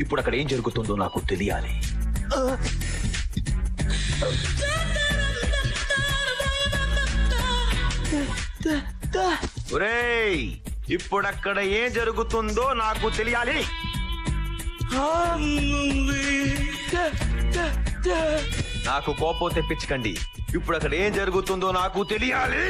ఇప్పుడు అక్కడ ఏం జరుగుతుందో నాకు తెలియాలి. ఒరేయ్, ఇప్పుడు అక్కడ ఏం జరుగుతుందో నాకు తెలియాలి. నాకు కోపం తెప్పించకండి. ఇప్పుడు అక్కడ ఏం జరుగుతుందో నాకు తెలియాలి.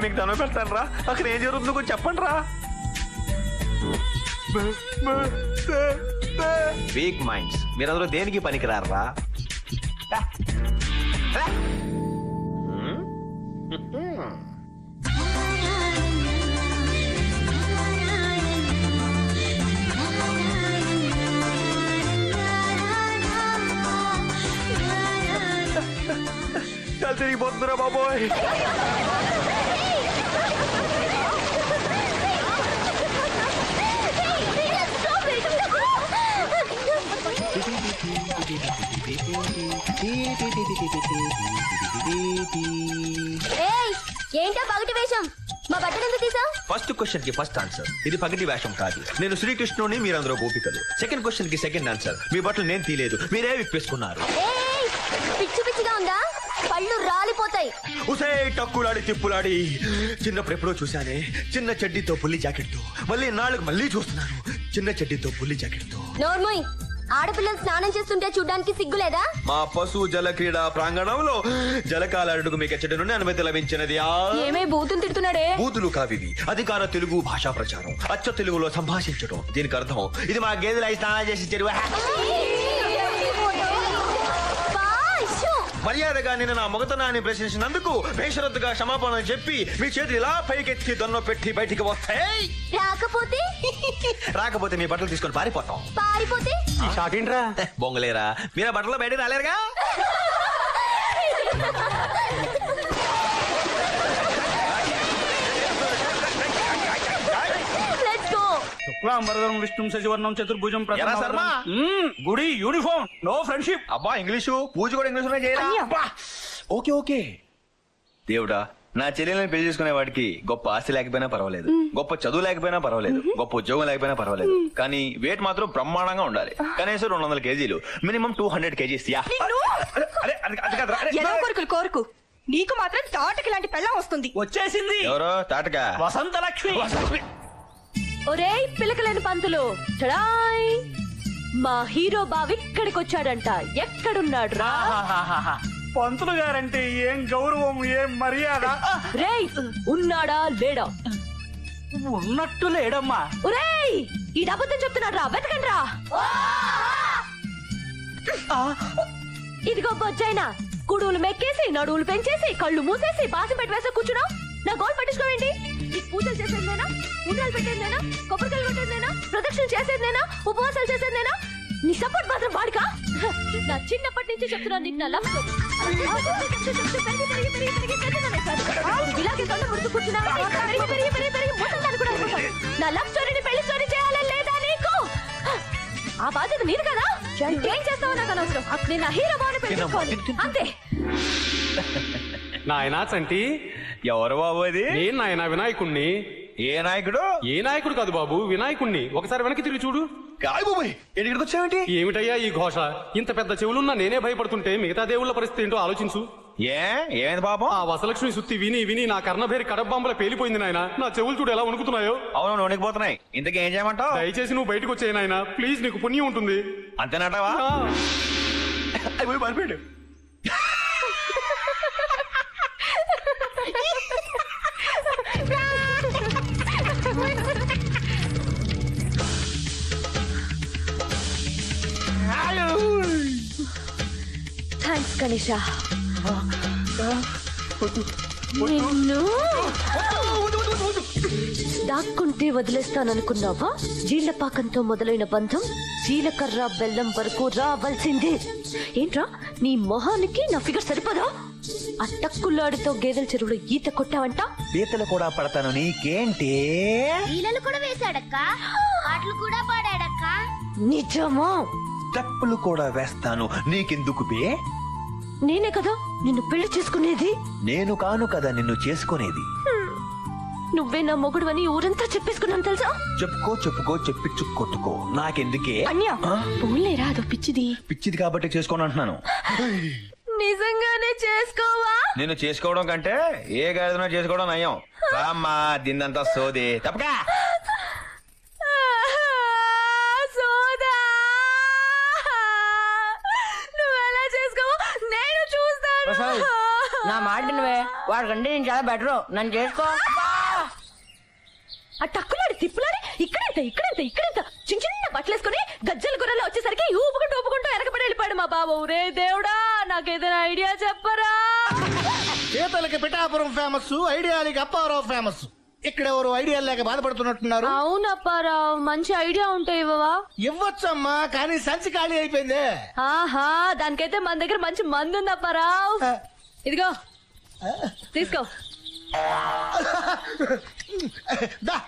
మీకు దండం పెడతాను రా. అక్కడ ఏం జరుగుతుందో కొంచెం చెప్పండి రా. వీక్ మైండ్స్, మీరందరూ దేనికి పనికిరారా? తిరిగిపోతుందిరా బాబోయ్. ఏంటో పగటి వేషం? మా బట్టలు ఎందుకు తీసావు? ఫస్ట్ క్వశ్చన్ కి ఫస్ట్ ఆన్సర్, ఇది పగటి వేషం కాదు. నేను శ్రీకృష్ణుని, మీరందరూ గోపికలు. సెకండ్ క్వశ్చన్ కి సెకండ్ ఆన్సర్, మీ బట్టలు నేను తీయలేదు, మీరే విప్పేసుకున్నారు. పిచ్చి పిచ్చిగా ఉందా? పళ్ళు రాలిపోతాయి. ఉసే టక్కులాడి తిప్పులాడి. చిన్నప్పుడు ఎప్పుడో చూశానే, చిన్న చెడ్డీతో పుల్లి జాకెట్ తో. మళ్ళీ నాలుగు మళ్ళీ చూస్తున్నాను, చిన్న చెడ్డీతో పుల్లి జాకెట్ తో. నోర్మోయ్, ఆడపిల్లలు స్నానం చేస్తుంటే చూడడానికి సిగ్గులేదా? మా పశు జల క్రీడా ప్రాంగణంలో జలకాలకు మీకు ఎచ్చటి నుండి అనుమతి లభించినది. ఏమే బూతులు తిడుతున్నాడే? బూతులు కావివి, అధికార తెలుగు భాషా ప్రచారం, అచ్చ తెలుగులో సంభాషించడం. దీనికి అర్థం, ఇది మా గేదెలు అయి స్నానం చేసి చెరువు. మర్యాదగా నేను నా మొగతనాన్ని ప్రశ్నించినందుకు బేషరత్తుగా క్షమాపణ చెప్పి మీ చేతులు ఇలా పైకెత్తి దొన్న పెట్టి బయటికి వస్తాయి. రాకపోతే మీ బట్టలు తీసుకొని పారిపోతాం. పారిపోతే బొంగలేరా, మీరా బట్టలు బయట రాలేరుగా. శుక్లాంబరధరం విష్ణుం శశివర్ణం చతుర్భుజం శర్మ గుడి యూనిఫామ్ నో ఫ్రెండ్షిప్. అబ్బా ఇంగ్లీషు పూజ కూడా ఇంగ్లీష్ చేయరా? Okay okay. దేవుడా, నా చెల్లెల్ని పెళ్లి చేసుకునే వాడికి గొప్ప ఆస్తి లేకపోయినా పర్వాలేదు, గొప్ప చదువు లేకపోయినా పర్వాలేదు, గొప్ప ఉద్యోగం లేకపోయినా పర్వాలేదు, కానీ వెయిట్ మాత్రం బ్రహ్మాండంగా ఉండాలి. కనీసం 200 కేజీలు, మినిమం 200 కేజీస్. కోరుకు, నీకు మాత్రం తాటకి లాంటి పెళ్ళం వస్తుంది. వచ్చేసింది. ఎవరో తాటగా? వసంత లక్ష్మి. ఒరేయ్ పిలకలేని పంతులు, చడాయ్, మా హీరో బావి ఇక్కడికి వచ్చాడంట. ఎక్కడున్నాడు రా? పంతులు గారంటే ఏం గౌరవం, ఏం మర్యాద. రేయ్, ఉన్నాడా లేడా? ఉన్నట్టు లేడమ్మా. ఒరేయ్, ఈ అబద్ధం చెప్తున్నాడు రా, వెతకండి రా. ఇదిగో బొజ్జైనా, కుడువులు మెక్కేసి నడువులు పెంచేసి కళ్ళు మూసేసి బాసి పెట్టి వేసా కూర్చున్నావు. నా గోల్ పట్టించుకోవేంటి? నీకు పూజలు చేసేదేనా, ఉండాలు పెట్టేదేనా, కొబ్బరికాయలు పెట్టేదేనా, ప్రదక్షిణ చేసేదేనా, ఉపవాసాలు చేసేదేనా? నీ సపోర్ట్ మాత్రం వాడికా? నా చిన్నప్పటి నుంచి చెప్తున్నాను నీకు నా లవ్ ఇలాగే కళ్ళు ముడుతూ కూర్చున్నా. నా లవ్ స్టోరీని పెళ్లి స్టోరీ చేయాలని లేదా నీకు? ఆ బాధ్యత మీరు కదా. ఏం చేస్తావో నాకు అనవసరం. నేను నా హీరో బాగా పెట్టుకోవాలి అంతే. నాయనా చంటి. ఎవరు బాబు అది? నేను నాయనా వినాయకుణ్ణి. ఏ నాయకుడు? ఏ నాయకుడు కాదు బాబు, వినాయకుణ్ణి. ఒకసారి వెనక్కి తిరిగి చూడు. ఇక్కడికి వచ్చావేంటి? ఏమిటయ్యా ఈ ఘోష? ఇంత పెద్ద చెవులున్నా నేనే భయపడుతుంటే మిగతా దేవుళ్ళ పరిస్థితి ఏంటో ఆలోచించు. ఏమైంది పాపం? ఆ వసలక్ష్మి సుత్తి విని విని నా కర్ణభేరి కడబాంబల పేలిపోయింది నాయన. నా చెవులు చూడు ఎలా వణుకుతున్నాయో. అవును, వణికిపోతున్నాయి. ఇంతకీ ఏం చేయమంటావు? దయచేసి నువ్వు బయటకు వచ్చాయి నాయన, ప్లీజ్, నీకు పుణ్యం ఉంటుంది. అంతేనాటావా? మరిపోయాడు. థ్యాంక్స్ గణేష. నిన్ను దాక్కుంటే వదిలేస్తాననుకున్నావా? జీళ్లపాకంతో మొదలైన బంధం జీలకర్ర బెల్లం వరకు రావాల్సిందే. ఏంట్రా నీ మొహానికి నా ఫిగర్ సరిపదా? ఆ టక్కులాడితో గేదెల చెరువులో ఈత కొట్టావంట. పీతలు కూడా పడతాను నీకేంటి? ఈలలు కూడా వేశాడక్క, పాటలు కూడా పాడాడక్క. నిజమా? తప్పులు కూడా వేస్తాను నీకెందుకు బే? నేనే కదా నిన్ను పెళ్లి చేసుకునేది. నేను కాను కదా నిన్ను చేసుకునేది. నువ్వే నా మొగుడు అని ఊరంతా చెప్పేసుకున్నాను తెలుసా. చెప్పుకో చెప్పించు కొట్టుకో, నాకెందుకే. అన్యా పోలేరా, అదో పిచ్చిది. పిచ్చిది కాబట్టి చేసుకోను అంటున్నాను. నిజంగానే చేసుకోవా? నేను చేసుకోవడం కంటే ఏ గాడిదనో చేసుకోవడం నయం. రామ్మా దీన్నంతా సోది తప్పకా. సోదా నువ్వెలా చేసుకోవా నేను చూస్తాను. నా మాట నువ్వే, వాడికంటే నేను చాలా బెటర్, నన్ను చేసుకో. ఆ టక్కులాడి తిప్పులాడి ఇక్కడెంత చిన్న చిన్న బట్టలేసుకుని గజ్జల గుర్రలో వచ్చేసరికి ఊపుకుంటూ వెనకబడి వెళ్ళిపోయాడు మా బాబు. రే దేవుడా, నాకేదైనా ఐడియా చెప్పరా. చేతలకి పిఠాపురం ఫేమస్, ఐడియాలకి అప్పారావు ఫేమస్. ఇక్కడెవరు ఐడియాలు లేక బాధపడుతున్నట్టున్నారు. అవునప్పారావు, మంచి ఐడియా ఉంటే ఇవ్వవా? ఇవ్వచ్చమ్మా, కానీ సంచి ఖాళీ అయిపోయింది. ఆహా, దానికైతే మన దగ్గర మంచి మందు ఉంది అప్పారావు. ఇదిగో తీసుకో. దా.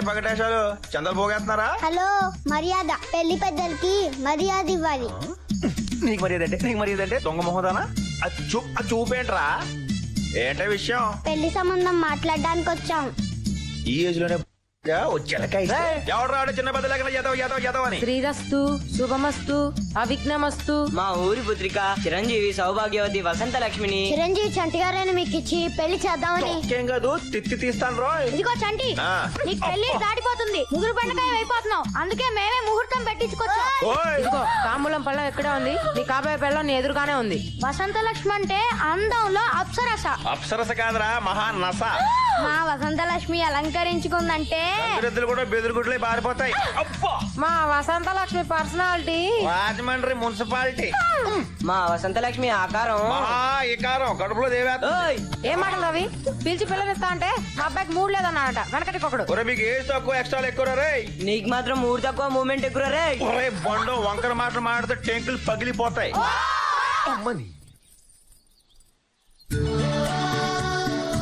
పగటేశాలు చందలు పోగేస్తున్నారా? హలో, మర్యాద పెళ్లి పెద్దలకి మర్యాద ఇవ్వాలి. నీకు మర్యాద అంటే దొంగ మొహదానా? చూపేంట్రా, ఏంటే విషయం? పెళ్లి సంబంధం మాట్లాడడానికి వచ్చాం. ఈ ఏజ్ లోనే ఎవరు రాడు చిన్న పెద్ద అని. శ్రీరస్తు శుభమస్తు అవిఘ్నమస్తు. మా ఊరి పుత్రిక చిరంజీవి సౌభాగ్యవతి వసంత లక్ష్మిని చిరంజీవి చంటి గారిని మీకు ఇచ్చి పెళ్లి చేద్దామని. ఏం కాదు, తిత్తి తీస్తాను రో. ఇదిగో చంటి, నీకు పెళ్లి దాటిపోతుంది, ముగ్గురు పండుగ అయిపోతున్నావు, అందుకే మేమే ముహూర్తం పెట్టించుకొచ్చాం. ఇదిగో తాంబూలం పళ్ళం ఎక్కడే ఉంది, నీ కాబోయే పెళ్ళం నీ ఎదురుగానే ఉంది. వసంత లక్ష్మి అంటే అందంలో అప్సరస. అప్సరస కాదురా, మహానస. మా వసంత లక్ష్మి అలంకరించుకుందంటే కూడా బెదురుగుడ్లే బారిపోతాయి. మా వసంత లక్ష్మి పర్సనాలిటీ రాజమండ్రి మున్సిపాలిటీ. మా వసంత లక్ష్మి ఆకారం కడుపులో దేవేత్త. ఏం మాటలు అవి? పిలిచి పిల్లనిస్తా అంటే మా అబ్బాయికి మూడు లేదన్నాడట, వెనకటి ఒకడు. మీకు ఏజ్ తక్కువ ఎక్స్ట్రా ఎక్కువ రే. నీకు మాత్రం మూడు తక్కువ మూమెంట్ ఎక్కువ రే. బండో వంకర మాటలు మాడితే టెంకులు పగిలిపోతాయి. అమ్మని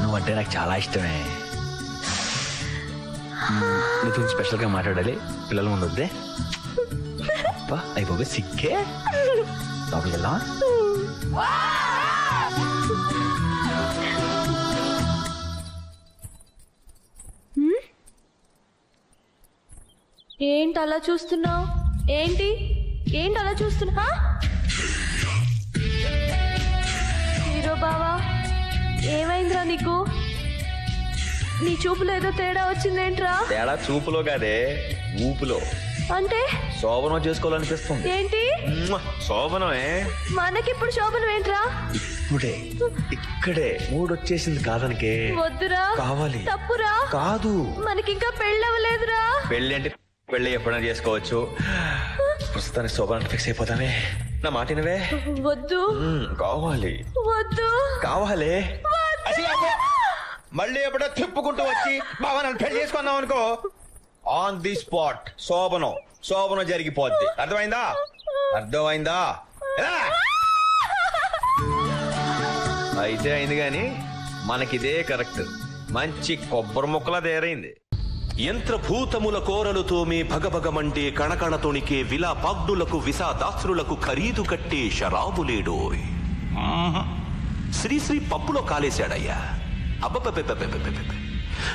నువ్వంటే నాకు చాలా ఇష్టమే. నీతో స్పెషల్ గా మాట్లాడాలి, పిల్లల ముందు వద్దే. అయిపోయి సిగ్గే లోపలికి వెళ్దామా? ఏంటి అలా చూస్తున్నావు? ఏంటి అలా చూస్తున్నా? హీరో బావా, ఏమైందిరా నీకు? నీ చూపులో ఏదో తేడా వచ్చిందేంట్రా? తేడా చూపులో కాదే, ఊపులో. అంటే శోభనం చేసుకోవాలనిపిస్తుంది. ఏంటి శోభనమే? మనకిప్పుడు శోభనం ఏంట్రా? ఇక్కడే మూడొచ్చేసింది కాదనికే. వద్దురా, కావాలి. తప్పురా. కాదు, మనకింకా పెళ్ళవలేదురా. పెళ్ళి అంటే పెళ్ళి ఎప్పుడైనా చేసుకోవచ్చు, ప్రస్తుతానికి శోభనానికి ఫిక్స్ అయిపోతామే. నా మాటినవే. వద్దు. కావాలి. వద్దు. కావాలి. మళ్ళీ ఎప్పుడో తిప్పుకుంటూ వచ్చి బాబా నన్ను పెళ్లి చేసుకున్నావు అనుకో, ఆన్ ది స్పాట్ శోభనం జరిగిపోద్ది. అర్థమైందా? అయితే అయింది గాని మనకిదే కరెక్ట్. మంచి కొబ్బరి ముక్కలా తయారైంది. యంత్రభూతముల కోరలుతో మీ భగభగమంటే కణకణతోనికే విలాపాగ్నులకు విషాదాస్త్రులకు ఖరీదు కట్టే శరాబులేడోయ్. శ్రీశ్రీ పప్పులో కాలేశాడయ్యా. అబ్బబ్బబ్బబ్బబ్బబ్బ,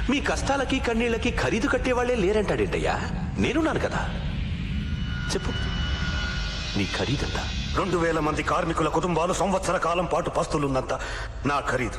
మీ కష్టాలకి కన్నీళ్ళకి ఖరీదు కట్టేవాళ్లే లేరంటాడేంటయ్యా? నేనున్నాను కదా, చెప్పు నీ ఖరీదంతా. 2000 మంది కార్మికుల కుటుంబాలు సంవత్సర కాలం పాటు పస్తులున్నంత నా ఖరీదు.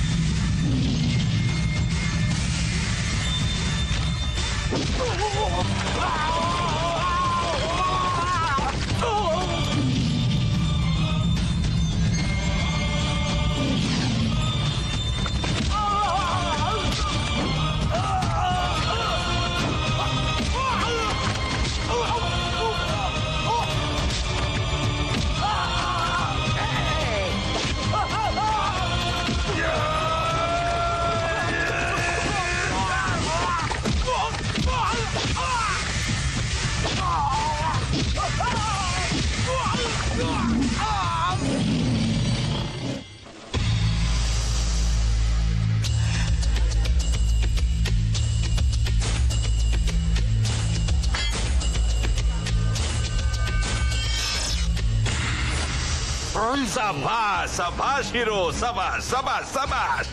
సభాష్ సభాష్ హీరో సభాష్ సభాష్ సభాష్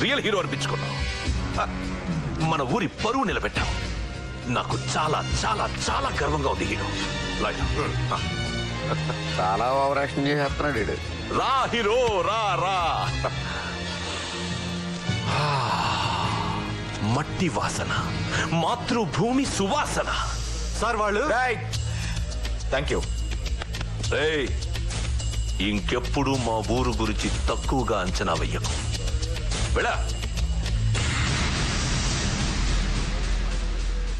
రియల్ హీరో అనిపించుకున్నావు. మన ఊరి పరువు నిలబెట్టావు. నాకు చాలా చాలా చాలా గర్వంగా ఉంది హీరో. చాలా ఓవరాక్షన్ చేస్తున్నాడు వీడు. రా హీరో రా రా. మట్టి వాసన, మాతృభూమి సువాసన. సార్ వాళ్ళు థ్యాంక్ యూ. ఇంకెప్పుడు మా ఊరు గురించి తక్కువగా అంచనా వెయ్యకు. వెళ్ళా.